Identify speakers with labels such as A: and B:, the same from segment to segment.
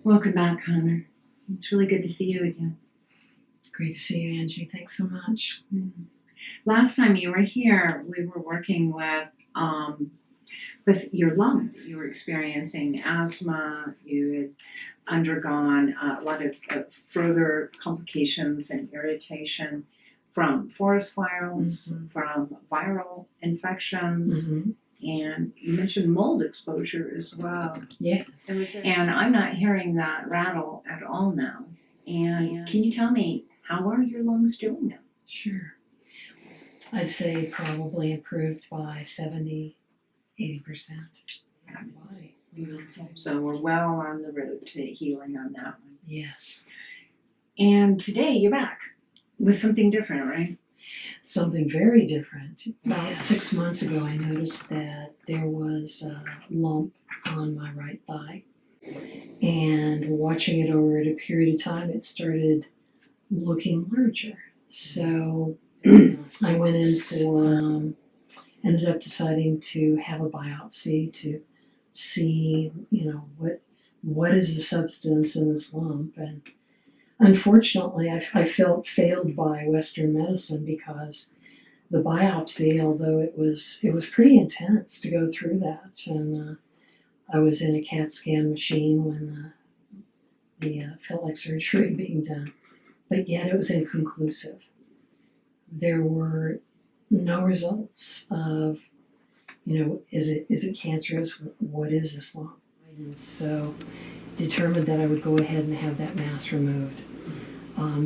A: Welcome back, Connor. It's really good to see you again.
B: Great to see you, Angie. Thanks so much.
A: Last time you were here, we were working with your lungs. You were experiencing asthma. You had undergone a lot of further complications and irritation from forest fires, from viral infections, and you mentioned mold exposure as well.
B: Yes.
A: And I'm not hearing that rattle at all now. And can you tell me, how are your lungs doing now?
B: Sure. I'd say probably improved by 70, 80%.
A: Beautiful. So we're well on the road to healing on that one.
B: Yes.
A: And today you're back with something different, right?
B: Something very different. About 6 months ago, I noticed that there was a lump on my right thigh. And watching it over a period of time, it started looking larger. So I went in for, ended up deciding to have a biopsy to see, what is the substance in this lump. And unfortunately, I felt failed by Western medicine because the biopsy, although it was pretty intense to go through that, and I was in a CAT scan machine when the felt like surgery being done, but yet it was inconclusive. There were no results of, is it cancerous? What is this lump? And so determined that I would go ahead and have that mass removed.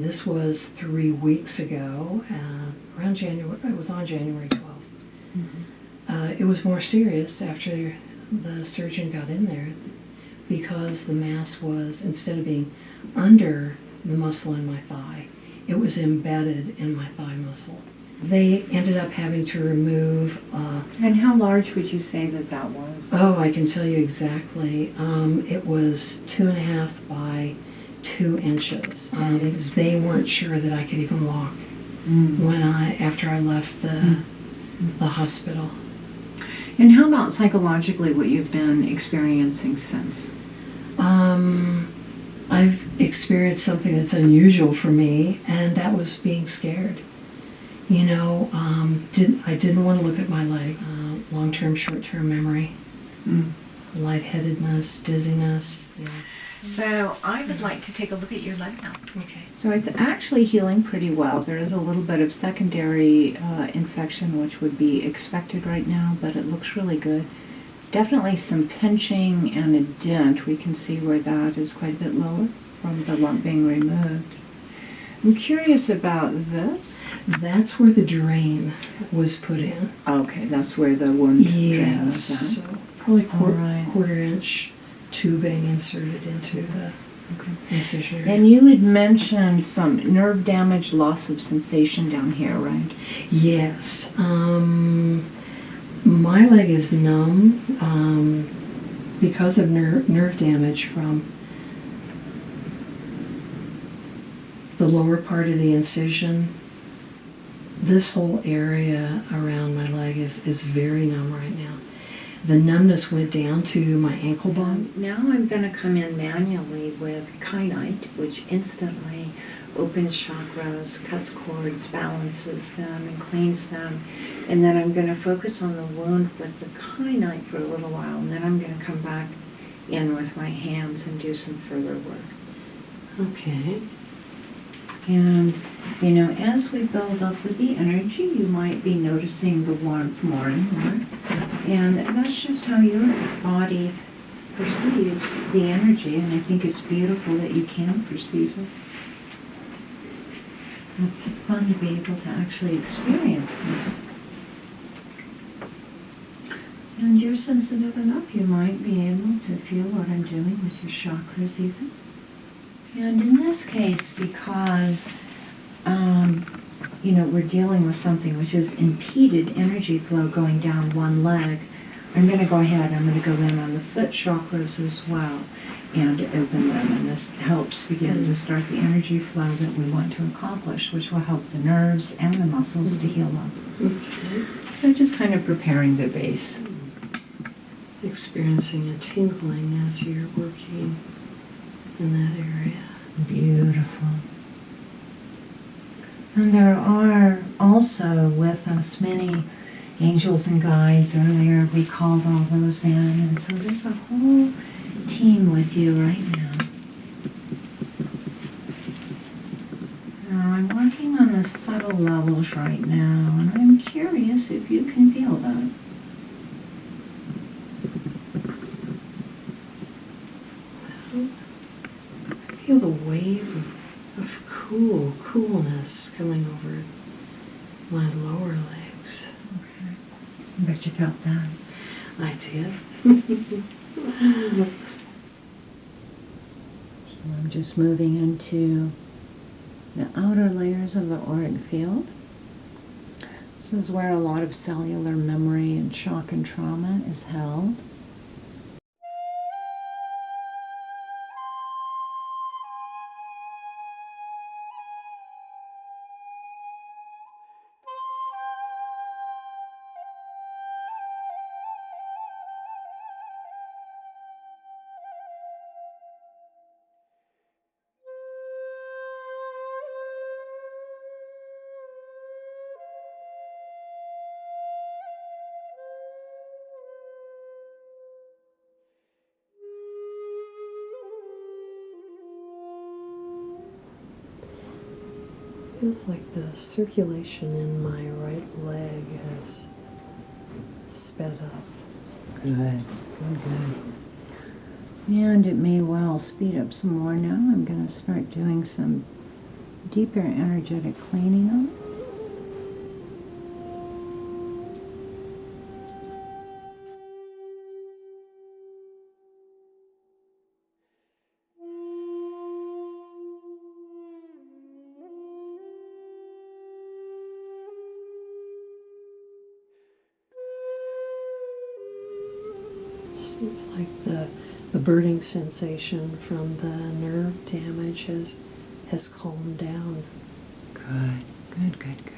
B: This was 3 weeks ago, around January. It was on January 12th. It was more serious after the surgeon got in there because the mass was, instead of being under the muscle in my thigh, it was embedded in my thigh muscle. They ended up having to remove...
A: and how large would you say that was?
B: Oh, I can tell you exactly. It was 2.5 by 2 inches. They weren't sure that I could even walk after I left the hospital.
A: And how about psychologically what you've been experiencing since?
B: I've experienced something that's unusual for me, and that was being scared. I didn't want to look at my leg. Long-term, short-term memory, lightheadedness, dizziness. Yeah.
A: So I would like to take a look at your leg now.
B: Okay.
A: So it's actually healing pretty well. There is a little bit of secondary infection, which would be expected right now, but it looks really good. Definitely some pinching and a dent. We can see where that is quite a bit lower from the lump being removed. I'm curious about this.
B: That's where the drain was put in.
A: Okay, that's where the wound drain was at.
B: So probably quarter-inch tubing inserted into the incision area.
A: And you had mentioned some nerve damage, loss of sensation down here, right?
B: Yes. My leg is numb because of nerve damage from the lower part of the incision. This whole area around my leg is very numb right now. The numbness went down to my ankle bone.
A: Now I'm going to come in manually with kyanite, which instantly opens chakras, cuts cords, balances them, and cleans them. And then I'm going to focus on the wound with the kyanite for a little while, and then I'm going to come back in with my hands and do some further work.
B: Okay.
A: And, as we build up with the energy, you might be noticing the warmth more and more. And that's just how your body perceives the energy, and I think it's beautiful that you can perceive it. It's fun to be able to actually experience this. And you're sensitive enough, you might be able to feel what I'm doing with your chakras even. And in this case, because, we're dealing with something which is impeded energy flow going down one leg, I'm going to go ahead, I'm going to go in on the foot chakras as well and open them. And this helps begin to start the energy flow that we want to accomplish, which will help the nerves and the muscles to heal up.
B: Okay.
A: So just kind of preparing the base.
B: Experiencing a tingling as you're working. in that area.
A: Beautiful. And there are also with us many angels and guides. Earlier we called all those in, and so there's a whole team with you right now. Now I'm working on the subtle levels right now, and I'm curious if you can feel that.
B: I feel the wave of coolness coming over my lower legs.
A: Okay. I bet you felt that.
B: I did.
A: So I'm just moving into the outer layers of the auric field. This is where a lot of cellular memory and shock and trauma is held.
B: Feels like the circulation in my right leg has sped up.
A: Good, good, good. And it may well speed up some more now. I'm going to start doing some deeper energetic cleaning up.
B: Seems like the burning sensation from the nerve damage has calmed down.
A: Good, good, good, good.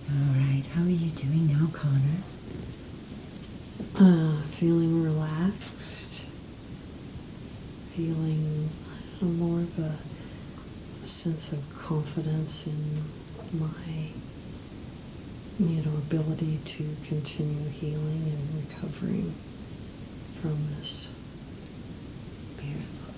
A: All right, how are you doing now, Connor?
B: Feeling relaxed, feeling more of a sense of confidence in my, ability to continue healing and recovering from this.
A: Beautiful.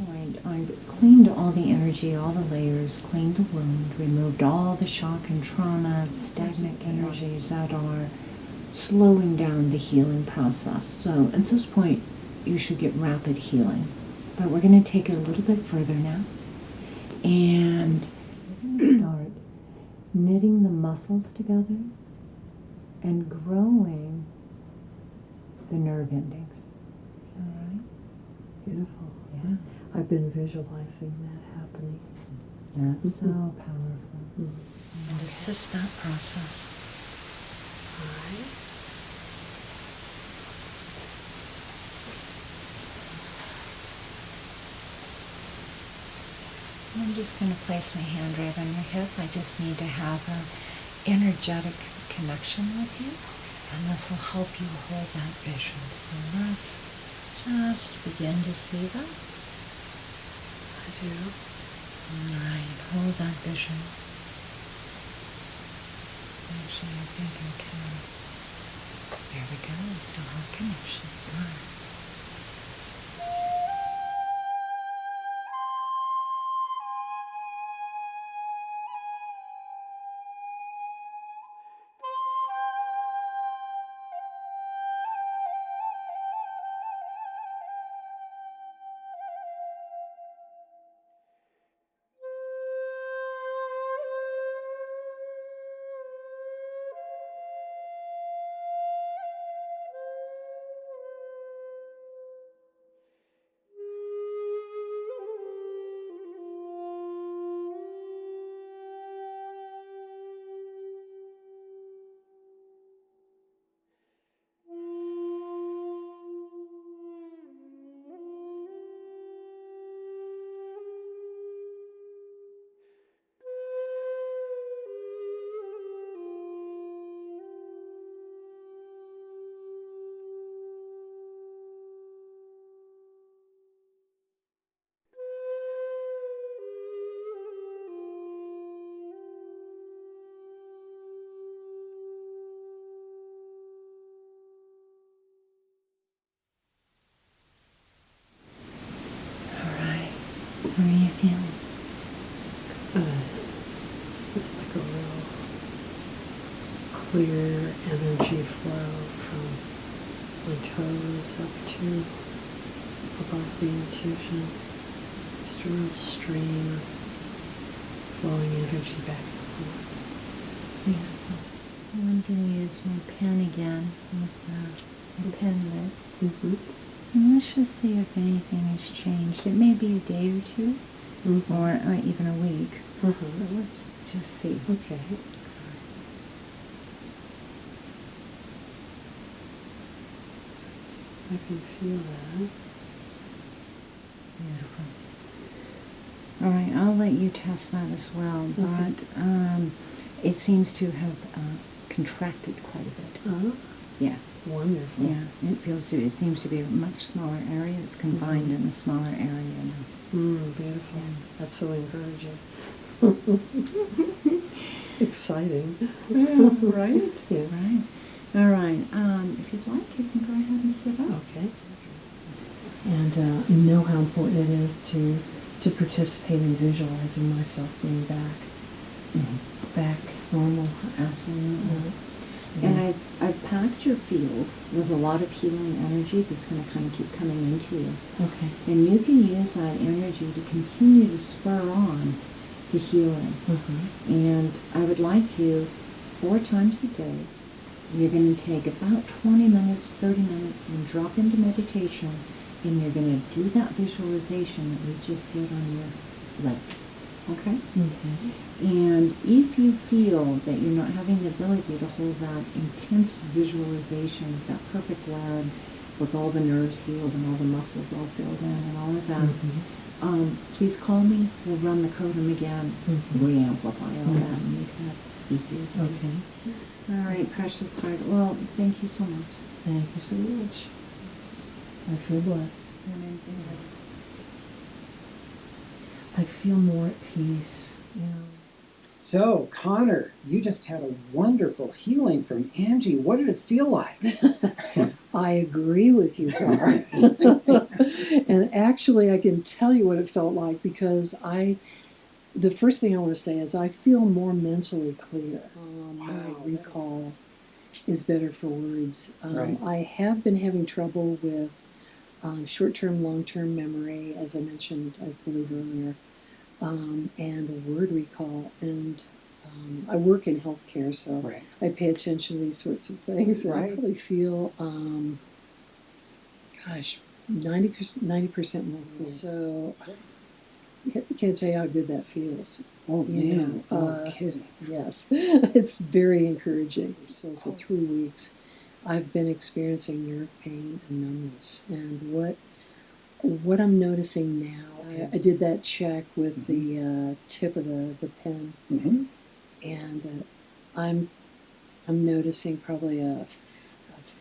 A: point, I've cleaned all the energy, all the layers, cleaned the wound, removed all the shock and trauma, stagnant energies that are slowing down the healing process. So at this point, you should get rapid healing. But we're going to take it a little bit further now. And we're going to start knitting the muscles together and growing the nerve endings. All right?
B: Beautiful.
A: Yeah.
B: I've been visualizing that happening.
A: That's so powerful.
B: Mm-hmm.
A: And assist that process.
B: All right.
A: I'm just going to place my hand right on your hip. I just need to have an energetic connection with you, and this will help you hold that vision. So let's just begin to see that.
B: I do.
A: All right, hold that vision. Actually, I think I can. There we go. We still have connection. All right. How are you feeling?
B: It's like a real clear energy flow from my toes up to above the incision. Just a real stream of flowing energy back and forth.
A: Beautiful. So I'm going to use my pen again with the pen lid.
B: Mm-hmm.
A: And let's just see if anything has changed. It may be a day or two,
B: Mm-hmm.
A: or even a week. But
B: Mm-hmm.
A: let's just see.
B: Okay. I can feel that.
A: Beautiful. All right, I'll let you test that as well.
B: Okay.
A: But it seems to have contracted quite a bit.
B: Oh,
A: Yeah.
B: wonderful.
A: Yeah, it seems to be a much smaller area. It's confined in a smaller area now.
B: Beautiful.
A: Yeah.
B: That's so encouraging. Exciting.
A: Yeah, right?
B: Yeah.
A: Right. All right. If you'd like, you can go ahead and sit up.
B: Okay. And you know how important it is to participate in visualizing myself being back normal.
A: Absolutely. And I've packed your field with a lot of healing energy that's going to kind of keep coming into you.
B: Okay.
A: And you can use that energy to continue to spur on the healing.
B: Mm-hmm.
A: And I would like you 4 times a day. You're going to take about 20 minutes, 30 minutes, and drop into meditation. And you're going to do that visualization that we just did on your leg. Okay?
B: Okay.
A: And if you feel that you're not having the ability to hold that intense visualization, that perfect leg with all the nerves healed and all the muscles all filled in and all of that, please call me. We'll run the codem again, re-amplify all that and make that easier.
B: Okay.
A: All right, precious heart. Well, thank you so much.
B: Thank you so much. I feel blessed. I feel more at peace,
C: So, Connor, you just had a wonderful healing from Angie. What did it feel like?
B: I agree with you, Carl. And actually, I can tell you what it felt like because the first thing I want to say is I feel more mentally clear. My recall is better for words.
C: Right.
B: I have been having trouble with short-term, long-term memory, as I mentioned, I believe earlier, and word recall. And I work in healthcare, so
C: Right.
B: I pay attention to these sorts of things. And I
C: Right.
B: probably feel, 90% more clear. So I can't tell you how good that feels.
C: Oh,
B: You
C: man.
B: know,
C: No kidding.
B: Yes, it's very encouraging. So for 3 weeks, I've been experiencing nerve pain and numbness. And what I'm noticing now, I did that check with the tip of the pen,
C: Mm-hmm.
B: and I'm noticing probably a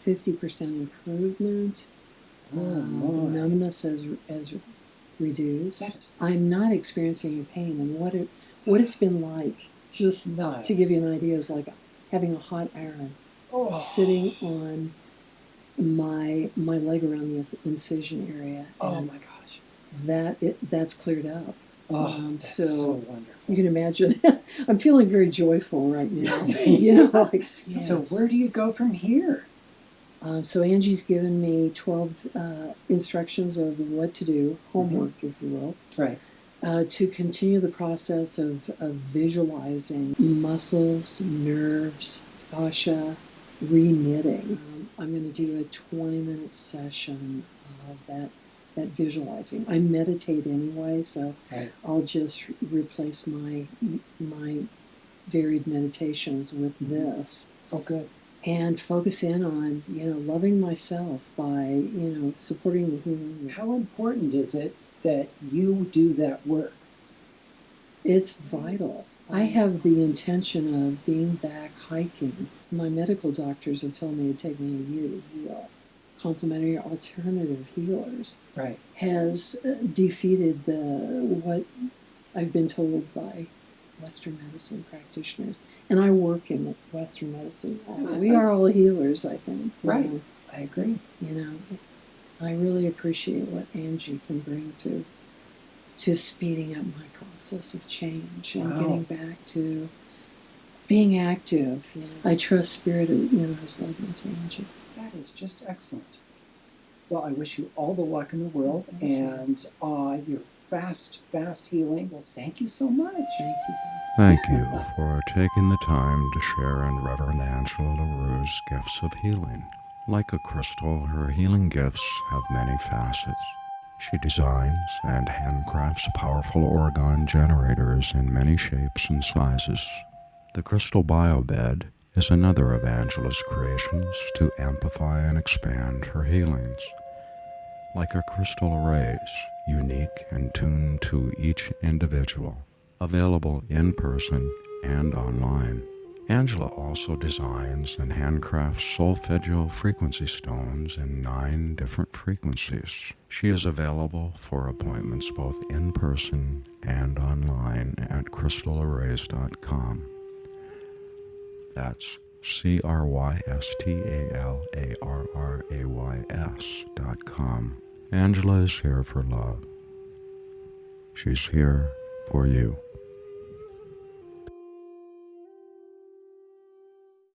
B: 50% improvement.
C: Oh,
B: The
C: my.
B: numbness has reduced.
C: That's
B: I'm not experiencing any pain, and what it's been like, just
C: nice.
B: to give you an idea, is like having a hot iron sitting on my leg around the incision area.
C: Oh,
B: And
C: my gosh.
B: that's cleared up.
C: Oh, that's so wonderful.
B: You can imagine. I'm feeling very joyful right now. You know, like, yes.
C: So where do you go from here?
B: So Angie's given me 12 instructions of what to do, homework, if you will.
C: Right.
B: To continue the process of visualizing muscles, nerves, fascia, reknitting. I'm going to do a 20-minute session of that visualizing. I meditate anyway, so
C: Right.
B: I'll just replace my varied meditations with this.
C: Oh, good.
B: And focus in on, loving myself by, supporting the healing.
C: How important is it that you do that work?
B: It's vital. I have the intention of being back hiking. My medical doctors have told me to take me a year to heal. Complementary alternative healers
C: Right.
B: has defeated what I've been told by Western medicine practitioners. And I work in Western medicine. We are all healers, I think.
C: Right. I agree.
B: I really appreciate what Angie can bring to speeding up my process of change and getting back to being active. I trust Spirit, has led me to Angie.
C: That is just excellent. Well, I wish you all the luck in the world and your fast healing. Well, thank you so much.
B: Thank you.
D: Thank you for taking the time to share in Reverend Angela LaRue's gifts of healing. Like a crystal, her healing gifts have many facets. She designs and handcrafts powerful orgone generators in many shapes and sizes. The crystal biobed is another of Angela's creations to amplify and expand her healings. Like her crystal arrays, unique and tuned to each individual, available in person and online. Angela also designs and handcrafts solfeggio frequency stones in 9 different frequencies. She is available for appointments both in person and online at crystalarrays.com. That's crystalarrays.com. Angela is here for love. She's here for you.